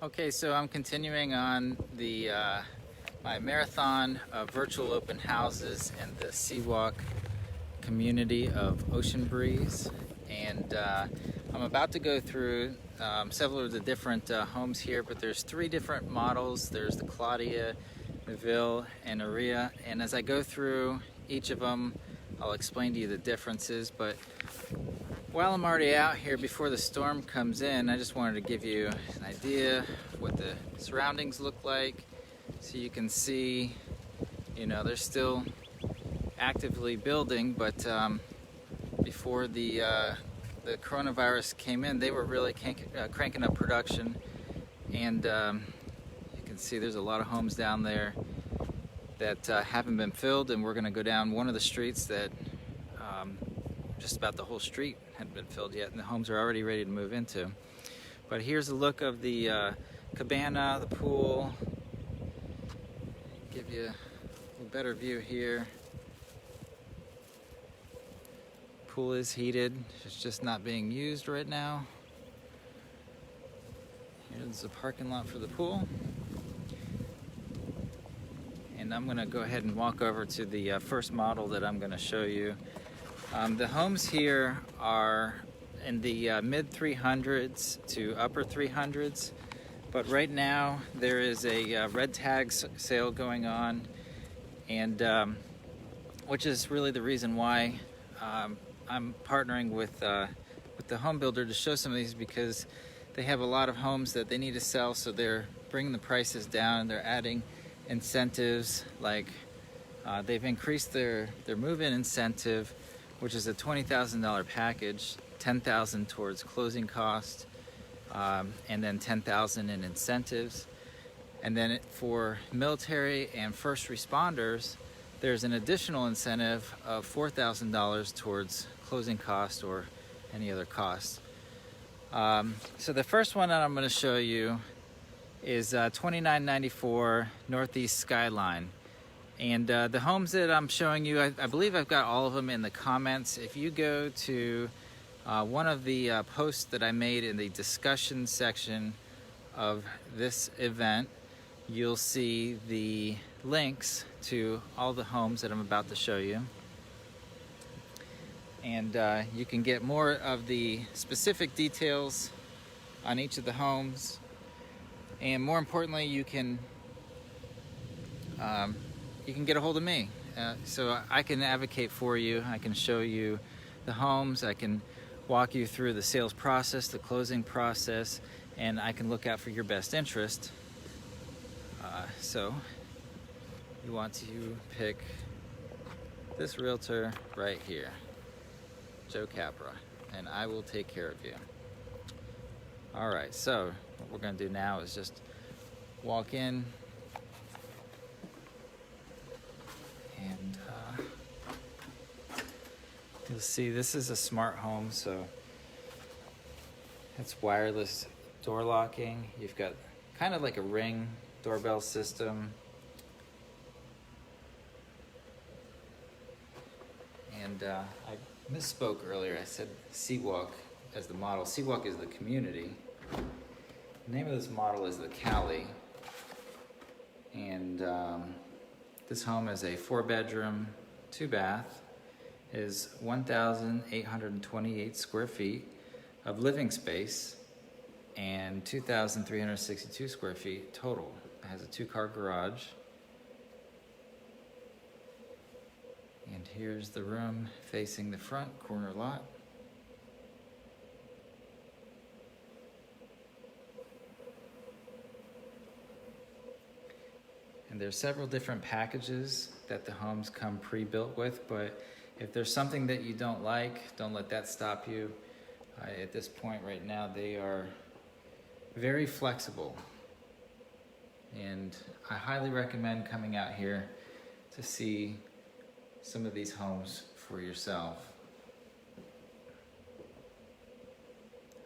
Okay, so I'm continuing on the my marathon of virtual open houses in the Seawalk community of Ocean Breeze, and I'm about to go through several of the different homes here, but there's three different models. There's the Claudia, Neuville, and Aria, and as I go through each of them, I'll explain to you the differences. But while I'm already out here before the storm comes in, I just wanted to give you an idea of what the surroundings look like, so you can see, they're still actively building, but before the coronavirus came in, they were really cranking up production, and you can see there's a lot of homes down there that haven't been filled, and we're going to go down one of the streets that just about the whole street hadn't been filled yet, and the homes are already ready to move into. But here's a look of the cabana, the pool. Give you a better view here. Pool is heated, it's just not being used right now. Here's the parking lot for the pool. And I'm gonna go ahead and walk over to the first model that I'm gonna show you. The homes here are in the mid 300s to upper 300s, but right now there is a red tag sale going on, and which is really the reason why I'm partnering with the home builder to show some of these, because they have a lot of homes that they need to sell, so they're bringing the prices down, and they're adding incentives, like they've increased their move-in incentive, which is a $20,000 package, $10,000 towards closing costs, and then $10,000 in incentives. And then for military and first responders, there's an additional incentive of $4,000 towards closing costs or any other costs. So the first one that I'm going to show you is 2994 Northeast Skyline. And the homes that I'm showing you, I believe I've got all of them in the comments. If you go to one of the posts that I made in the discussion section of this event, you'll see the links to all the homes that I'm about to show you. And you can get more of the specific details on each of the homes. And more importantly, you can get a hold of me. So I can advocate for you. I can show you the homes. I can walk you through the sales process, the closing process, and I can look out for your best interest. So you want to pick this realtor right here, Joe Capra, and I will take care of you. All right, so what we're going to do now is just walk in, and you'll see this is a smart home, so it's wireless door locking. You've got kind of like a Ring doorbell system, and I misspoke earlier. I said Seawalk as the model. Seawalk is the community. The name of this model is the Cali, and this home is a 4-bedroom, 2-bath, is 1,828 square feet of living space and 2,362 square feet total. It has a 2-car garage. And here's the room facing the front corner lot. And there's several different packages that the homes come pre-built with, but if there's something that you don't like, don't let that stop you. At this point right now, they are very flexible. And I highly recommend coming out here to see some of these homes for yourself.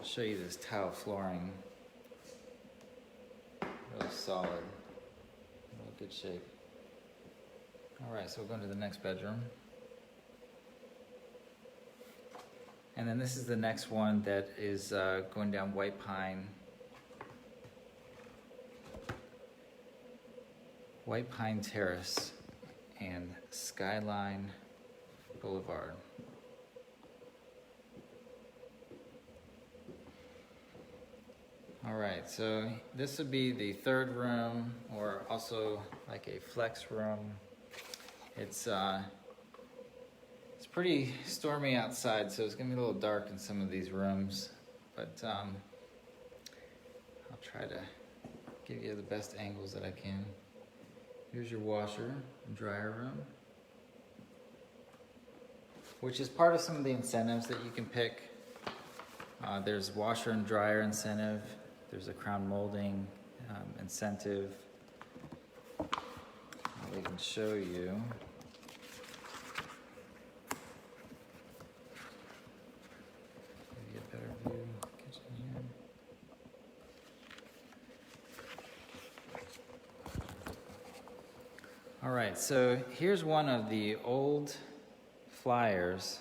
I'll show you this tile flooring. Really solid. Really good shape. All right, so we'll go into the next bedroom. And then this is the next one that is going down White Pine. White Pine Terrace and Skyline Boulevard. All right, so this would be the third room, or also like a flex room. It's pretty stormy outside, so it's gonna be a little dark in some of these rooms, but I'll try to give you the best angles that I can. Here's your washer and dryer room, which is part of some of the incentives that you can pick. There's washer and dryer incentive. There's a crown molding incentive. I'll even show you. Maybe a better view. Kitchen here. All right, so here's one of the old flyers,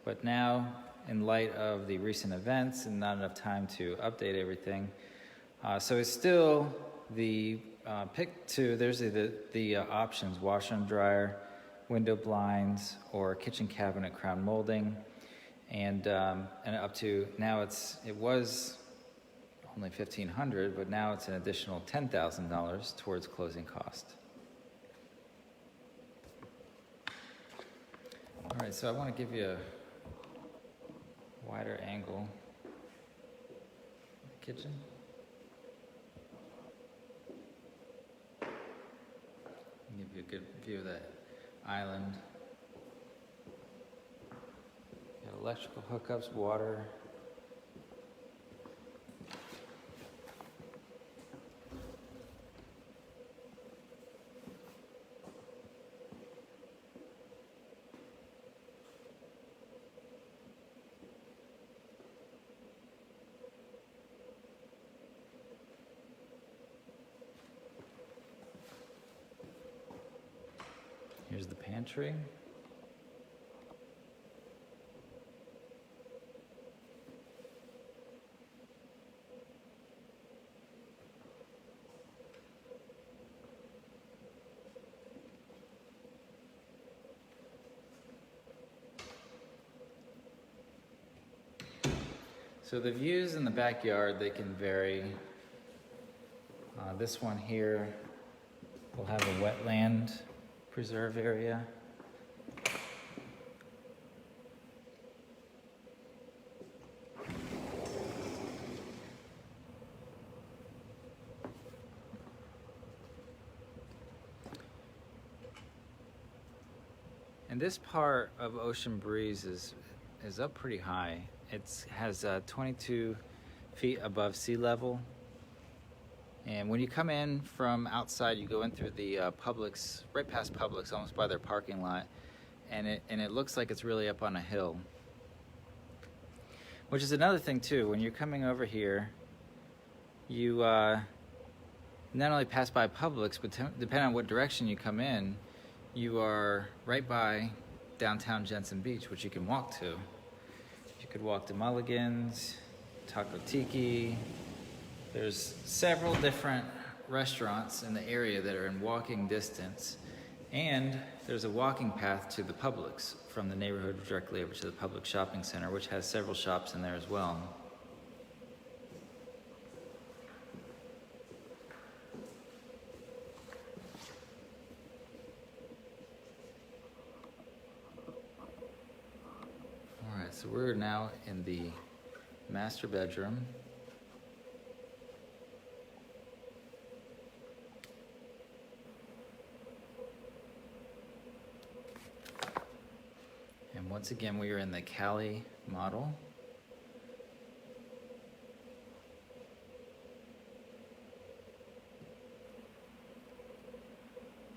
but now in light of the recent events and not enough time to update everything. So it's still the pick two, there's the options, washer and dryer, window blinds, or kitchen cabinet crown molding. And up to, now it was only $1,500, but now it's an additional $10,000 towards closing cost. All right, so I want to give you a wider angle. Kitchen. Give you a good view of that island. Got electrical hookups, water. Here's the pantry. So the views in the backyard, they can vary. This one here will have a wetland preserve area. And this part of Ocean Breeze is up pretty high. It has 22 feet above sea level. And when you come in from outside, you go in through the Publix, right past Publix, almost by their parking lot, and it looks like it's really up on a hill. Which is another thing too, when you're coming over here, you not only pass by Publix, but depending on what direction you come in, you are right by downtown Jensen Beach, which you can walk to. You could walk to Mulligan's, Taco Tiki. There's several different restaurants in the area that are in walking distance, and there's a walking path to the Publix from the neighborhood directly over to the Publix shopping center, which has several shops in there as well. All right, so we're now in the master bedroom. And once again, we are in the Cali model.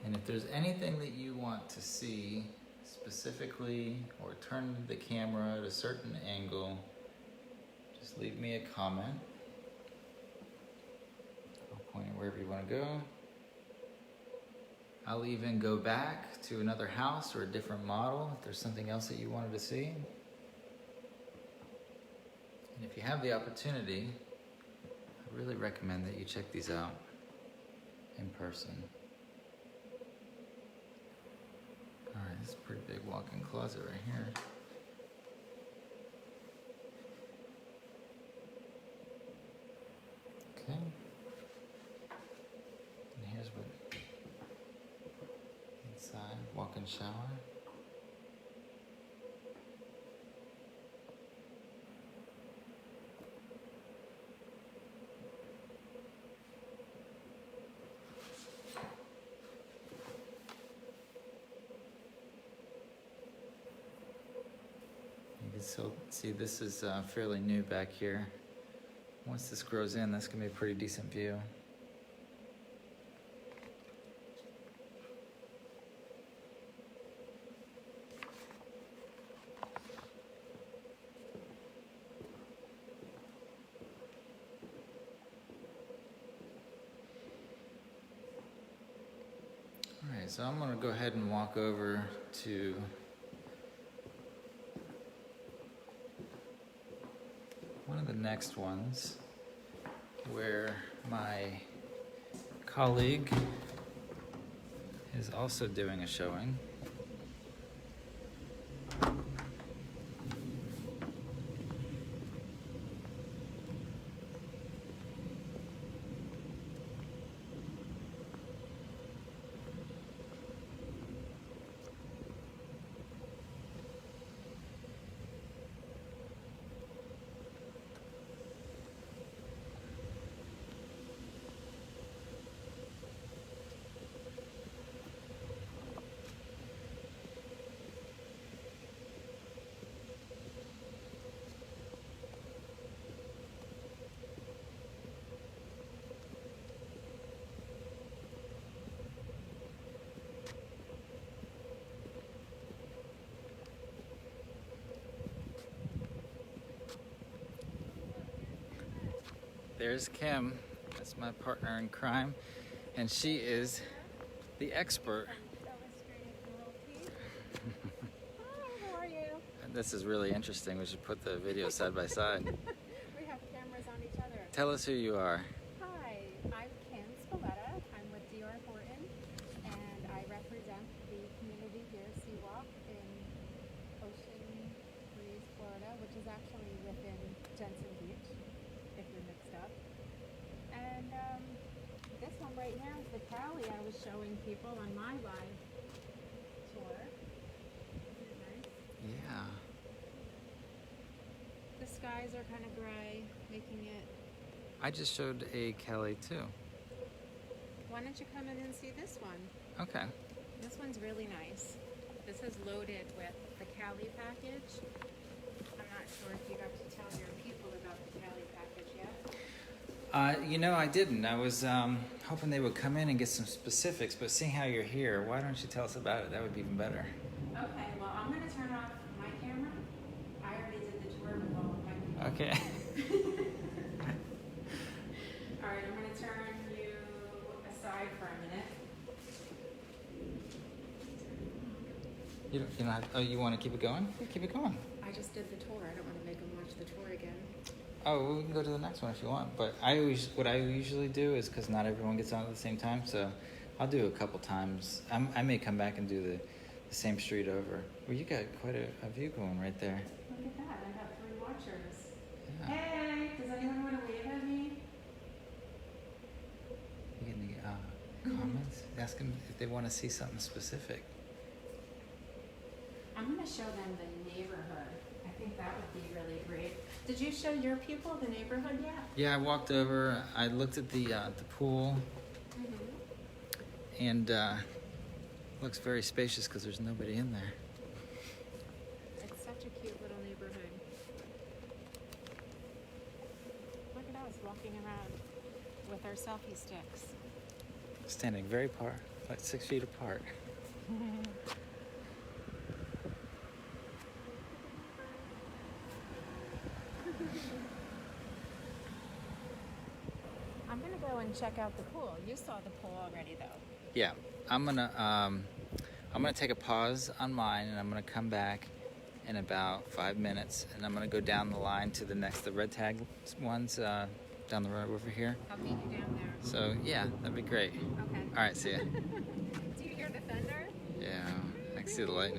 And if there's anything that you want to see specifically, or turn the camera at a certain angle, just leave me a comment. I'll point it wherever you want to go. I'll even go back to another house or a different model if there's something else that you wanted to see. And if you have the opportunity, I really recommend that you check these out in person. This is a pretty big walk-in closet right here. Okay. And here's what inside, walk-in shower. You can still see this is fairly new back here. Once this grows in, that's gonna be a pretty decent view. Alright, so I'm gonna go ahead and walk over to one of the next ones where my colleague is also doing a showing. There's Kim, that's my partner in crime, and she is the expert. Hi, how are you? And this is really interesting. We should put the video side by side. We have cameras on each other. Tell us who you are. Hi, I'm Kim Spoletta. I'm with D.R. Horton, and I represent the community here, Seawalk, in Ocean Breeze, Florida, which is actually within Jensen Beach, if you're mixed up. And this one right here is the Cali I was showing people on my live tour. Isn't it nice? Yeah. The skies are kind of gray, making it... I just showed a Kelly too. Why don't you come in and see this one? Okay. This one's really nice. This is loaded with the Cali package. I'm not sure if you got to tell your people about the Cali package yet. You know, I didn't. I was hoping they would come in and get some specifics, but seeing how you're here, why don't you tell us about it? That would be even better. Okay, well, I'm going to turn off my camera. I already did the tour with all of my people. Okay. All right, I'm going to turn you aside for a minute. You don't have, oh, you want to keep it going? Yeah, keep it going. I just did the tour. I don't want to make them watch the tour again. Oh, we can go to the next one if you want. But what I usually do is, because not everyone gets on at the same time, so I'll do a couple times. I may come back and do the same street over. Well, you got quite a view going right there. Look at that. I got 3 watchers. Yeah. Hey, does anyone want to wave at me? You get any comments? Ask them if they want to see something specific. I'm going to show them the neighborhood. I think that would be really great. Did you show your people the neighborhood yet? Yeah, I walked over. I looked at the pool, and looks very spacious because there's nobody in there. It's such a cute little neighborhood. Look at us walking around with our selfie sticks. Standing very apart, like 6 feet apart. I'm gonna go and check out the pool. You saw the pool already, though. Yeah, I'm gonna take a pause on mine, and I'm gonna come back in about 5 minutes, and I'm gonna go down the line to the red tag ones down the road over here. I'll meet you down there. So yeah, that'd be great. Okay. All right, see ya. Do you hear the thunder? Yeah, I can see the lightning.